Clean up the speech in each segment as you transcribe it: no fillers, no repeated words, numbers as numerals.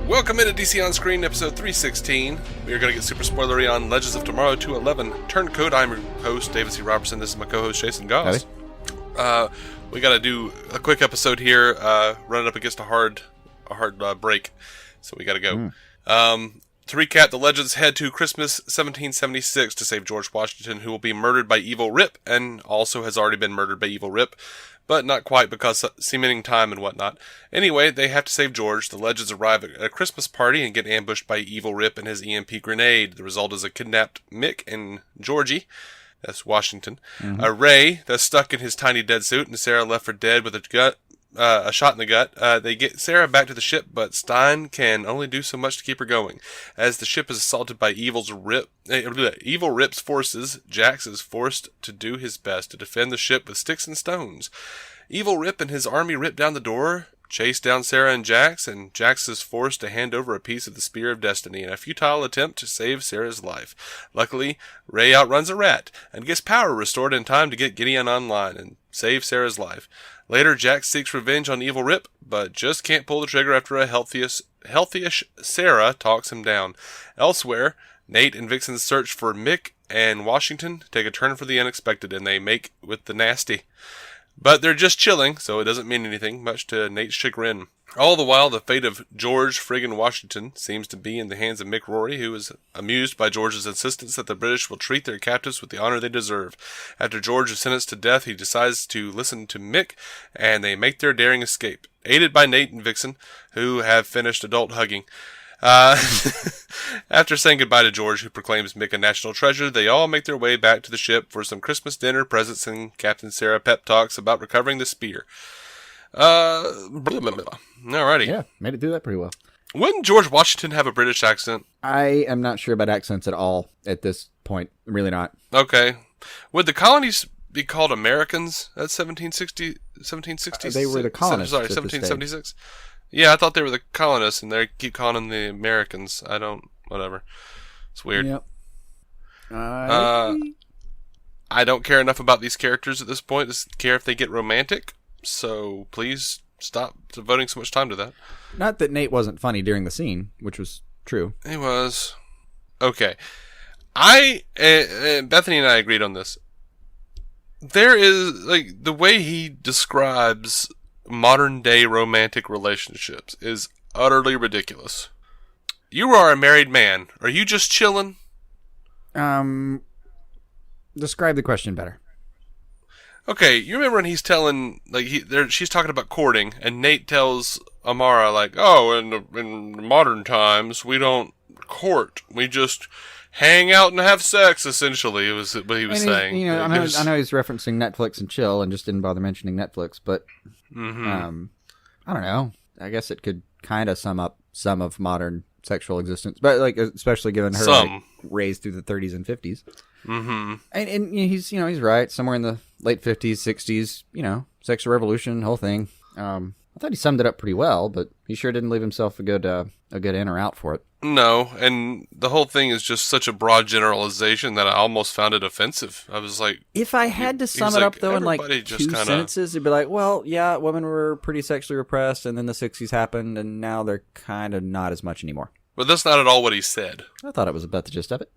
Welcome into DC On Screen, episode 316. We are going to get super spoilery on Legends of Tomorrow 211. Turncoat, I'm your host, David C. Robertson. This is my co-host, Jason Goss. We got to do a quick episode here, running up against a hard break, so we got to go. To recap, the Legends head to Christmas 1776 to save George Washington, who will be murdered by Evil Rip, and also has already been murdered by Evil Rip, but not quite because cementing time and whatnot. Anyway, they have to save George. The Legends arrive at a Christmas party and get ambushed by Evil Rip and his EMP grenade. The result is a kidnapped Mick and Georgie. That's Washington. A Ray that's stuck in his tiny dead suit, and Sara left for dead with a shot in the gut. They get Sara back to the ship, but Stein can only do so much to keep her going. As the ship is assaulted by Evil Rip's forces, Jax is forced to do his best to defend the ship with sticks and stones. Evil Rip and his army rip down the door, chase down Sara and Jax is forced to hand over a piece of the Spear of Destiny in a futile attempt to save Sara's life. Luckily, Ray outruns a rat and gets power restored in time to get Gideon online and save Sara's life. Later, Jax seeks revenge on Evil Rip, but just can't pull the trigger after a healthy-ish Sara talks him down. Elsewhere, Nate and Vixen's search for Mick and Washington take a turn for the unexpected, and they make with the nasty. But they're just chilling, so it doesn't mean anything, much to Nate's chagrin. All the while, the fate of George friggin Washington seems to be in the hands of Mick Rory, who is amused by George's insistence that the British will treat their captives with the honor they deserve. After George is sentenced to death, he decides to listen to Mick, and they make their daring escape, aided by Nate and Vixen, who have finished adult hugging. After saying goodbye to George, who proclaims Mick a national treasure, they all make their way back to the ship for some Christmas dinner, presents, and Captain Sara pep talks about recovering the spear. Alrighty. Yeah, made it through that pretty well. Wouldn't George Washington have a British accent? I am not sure about accents at all at this point. Really not. Okay. Would the colonies be called Americans at 1760? They were the colonists. Sorry, 1776? Yeah, I thought they were the colonists, and they keep calling them the Americans. Whatever. It's weird. Yep. I don't care enough about these characters at this point to care if they get romantic, so please stop devoting so much time to that. Not that Nate wasn't funny during the scene, which was true. He was. Okay. Bethany and I agreed on this. There is, the way he describes modern day romantic relationships is utterly ridiculous. You are a married man. Are you just chilling? Describe the question better. Okay, you remember when he's telling, she's talking about courting, and Nate tells Amara, in modern times, we don't court. We just hang out and have sex, essentially, was what he was saying. I know he's referencing Netflix and chill and just didn't bother mentioning Netflix, but I don't know. I guess it could kind of sum up some of modern sexual existence, but especially given her raised through the 30s and 50s. Mm-hmm. And he's right. Somewhere in the late 50s, 60s, sexual revolution, whole thing. I thought he summed it up pretty well, but he sure didn't leave himself a good in or out for it. No, and the whole thing is just such a broad generalization that I almost found it offensive. I was like... If I had to sum it up, though, in 2 sentences, it'd be like, well, yeah, women were pretty sexually repressed, and then the 60s happened, and now they're kind of not as much anymore. But that's not at all what he said. I thought it was about the gist of it.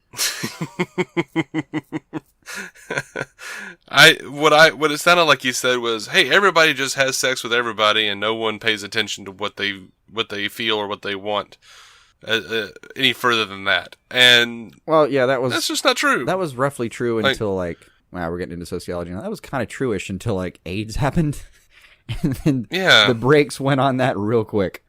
What it sounded like he said was, hey, everybody just has sex with everybody, and no one pays attention to what they feel or what they want. Any further than that. And that's just not true. That was roughly true until we're getting into sociology now. That was kind of true-ish until AIDS happened. And then the brakes went on that real quick.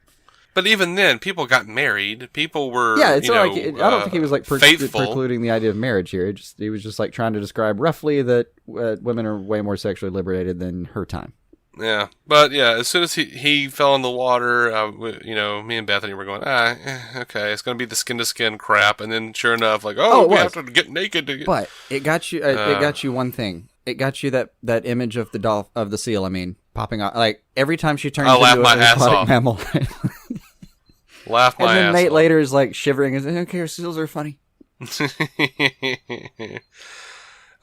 But even then, people got married. People were, I don't think he was precluding the idea of marriage here. He was just trying to describe roughly that women are way more sexually liberated than her time. Yeah, but as soon as he fell in the water, me and Bethany were going, okay, it's going to be the skin-to-skin crap, and then sure enough, we have to get naked to get... But it got you, it got you one thing. It got you that image of the seal, popping out. Every time she turns into an aquatic mammal. Laugh my ass off. And then Nate later is shivering and says, okay, seals are funny.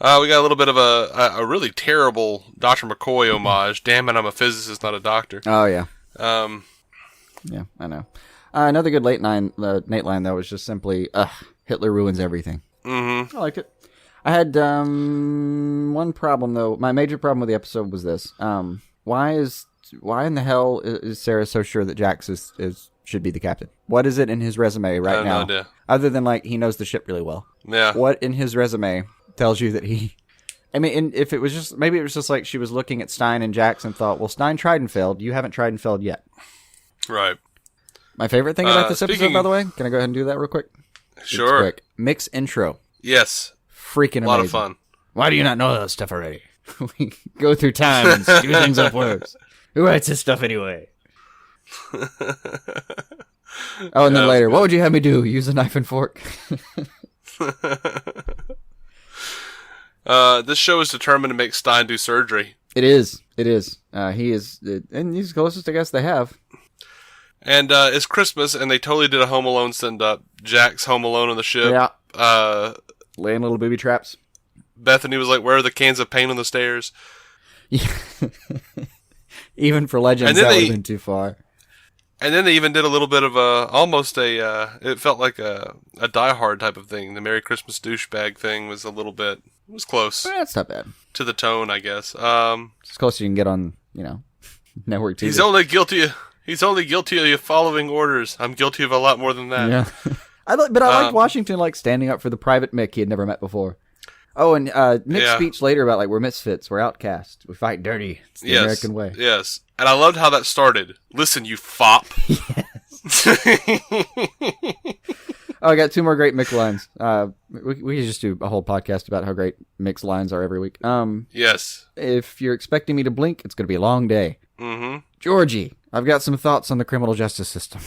We got a little bit of a really terrible Dr. McCoy homage. Damn it, I'm a physicist, not a doctor. Oh, yeah. Yeah, I know. Another good Nate line, though, was just simply, Hitler ruins everything. Mm-hmm. I liked it. I had one problem, though. My major problem with the episode was this. Why in the hell is Sara so sure that Jax should be the captain? What is it in his resume right now? No idea. Other than, like, he knows the ship really well. Yeah. What in his resume tells you that he... I mean, if it was just... Maybe it was just like she was looking at Stein and Jax and thought, well, Stein tried and failed. You haven't tried and failed yet. Right. My favorite thing about this episode, by the way, can I go ahead and do that real quick? Sure. It's quick. Mick's intro. Yes. Freaking amazing. A lot of fun. Why do you not know that stuff already? We go through time and do things up words. Who writes this stuff anyway? Oh, and then later, what would you have me do? Use a knife and fork? This show is determined to make Stein do surgery. It is. He is, and he's the closest I guess they have. And it's Christmas, and they totally did a Home Alone send-up. Jack's home alone on the ship. Yeah. Laying little booby traps. Bethany was like, where are the cans of paint on the stairs? Yeah. Even for Legends, that would have been too far. And then they even did a little bit of it felt like a Die Hard type of thing. The Merry Christmas douchebag thing was it was close. That's not bad. To the tone, I guess. It's as close as you can get on, network TV. He's only guilty of you following orders. I'm guilty of a lot more than that. Yeah. I liked Washington standing up for the private Mick he had never met before. Oh, and Mick's speech later about we're misfits, we're outcasts, we fight dirty. It's the American way. Yes, and I loved how that started. Listen, you fop. Yes. Oh, I got two more great Mick lines. We could just do a whole podcast about how great Mick's lines are every week. Yes. If you're expecting me to blink, it's going to be a long day. Mm-hmm. Georgie, I've got some thoughts on the criminal justice system.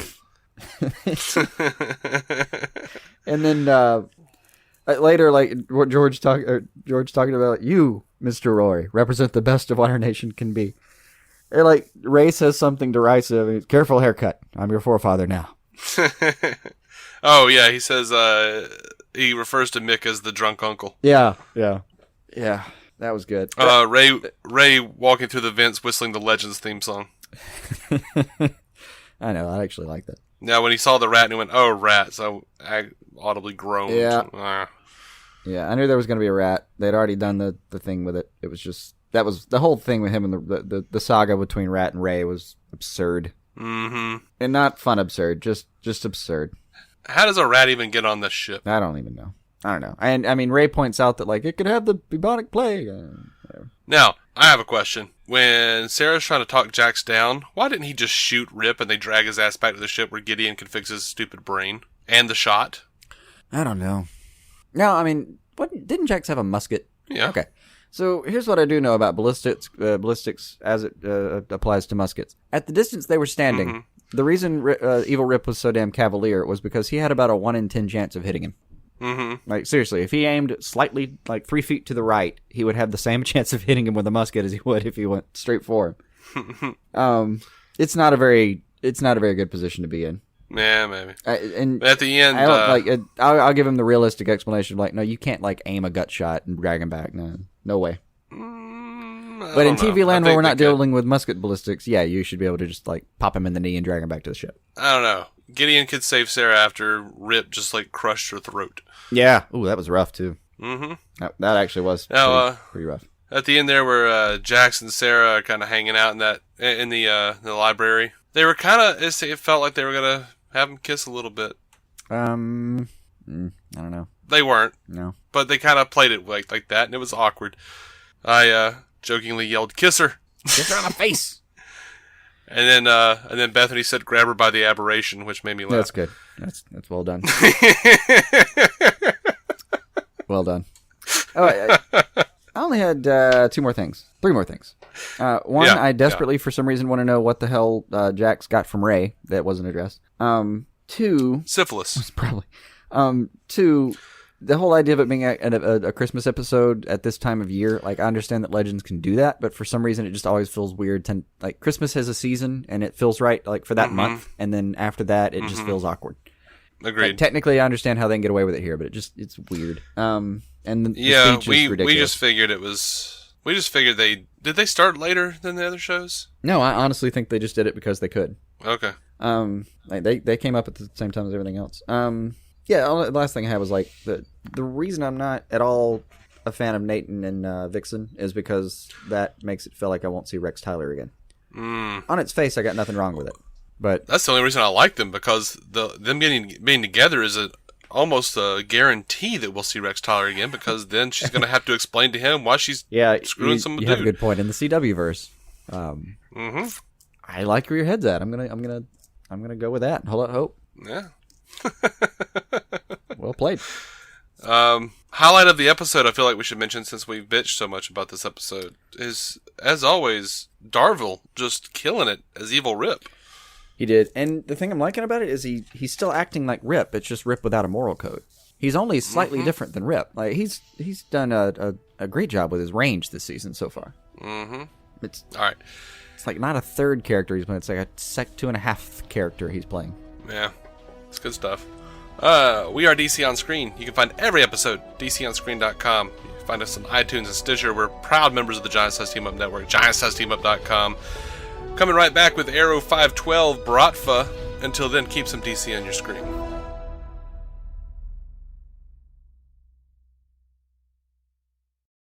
And then later, what George talking about, you, Mr. Rory, represent the best of what our nation can be. And Ray says something derisive. And careful haircut. I'm your forefather now. Oh yeah, he says he refers to Mick as the drunk uncle. Yeah. That was good. Ray walking through the vents whistling the Legends theme song. I know. I actually like that. Now, when he saw the rat and he went, "Oh, rat!" So I audibly groaned. Yeah. Yeah, I knew there was going to be a rat. They'd already done the thing with it. It was just that was the whole thing with him and the saga between Rat and Ray was absurd. Mm-hmm. And not fun absurd, just absurd. How does a rat even get on this ship? I don't even know. I don't know. And I mean, Ray points out that it could have the bubonic plague. Now, I have a question. When Sarah's trying to talk Jax down, why didn't he just shoot Rip and they drag his ass back to the ship where Gideon can fix his stupid brain? And the shot? I don't know. No, I mean, didn't Jax have a musket? Yeah. Okay. So here's what I do know about ballistics as it applies to muskets. At the distance they were standing, the reason Evil Rip was so damn cavalier was because he had about a 1 in 10 chance of hitting him. Mm-hmm. Seriously, if he aimed slightly 3 feet to the right, he would have the same chance of hitting him with a musket as he would if he went straight for him. It's not a very good position to be in. Yeah, maybe. And at the end, I'll give him the realistic explanation of no, you can't aim a gut shot and drag him back. No way. But in TV land, where we're not dealing with musket ballistics, yeah, you should be able to just pop him in the knee and drag him back to the ship. I don't know. Gideon could save Sara after Rip just crushed her throat. Yeah. Ooh, that was rough too. Mm-hmm. That actually was pretty rough. At the end there, where Jax and Sara are kind of hanging out in the library, they were kind of. It felt like they were gonna have them kiss a little bit. I don't know. They weren't. No. But they kind of played it like that, and it was awkward. I jokingly yelled, "Kiss her!" Kiss her on the face. And then Bethany said, "Grab her by the aberration," which made me laugh. That's good. That's well done. Well done. Oh, I only had 3 more things. One, I desperately, for some reason, want to know what the hell Jax got from Ray that wasn't addressed. 2, syphilis. Probably. 2, the whole idea of it being a Christmas episode at this time of year, I understand that Legends can do that, but for some reason it just always feels weird. Christmas has a season, and it feels right for that month, and then after that, it just feels awkward. Agreed. Technically, I understand how they can get away with it here, but it's weird. And the speech is ridiculous. We just figured it was. We just figured did they start later than the other shows? No, I honestly think they just did it because they could. Okay. Like they came up at the same time as everything else. Yeah. The last thing I had was like the reason I'm not at all a fan of Nate and Vixen is because that makes it feel like I won't see Rex Tyler again. On its face, I got nothing wrong with it, but that's the only reason I like them, because them being together is almost a guarantee that we'll see Rex Tyler again, because then she's going to have to explain to him why she's screwing some dude. You have a good point in the CW verse. I like where your head's at. I'm gonna go with that and hold out hope. Yeah. Well played. Highlight of the episode I feel like we should mention, since we've bitched so much about this episode, is, as always, Darville just killing it as Evil Rip. He did. And the thing I'm liking about it is he's still acting like Rip. It's just Rip without a moral code. He's only slightly different than Rip. Like he's done a great job with his range this season so far. It's all right. It's like not a third character he's playing. It's like a 2.5 character he's playing. Yeah. It's good stuff. We are DC On Screen. You can find every episode DCOnScreen.com. You can find us on iTunes and Stitcher. We're proud members of the Giant Size Team Up Network, GiantSizeTeamUp.com. Coming right back with Arrow 512 Bratva. Until then, keep some DC on your screen.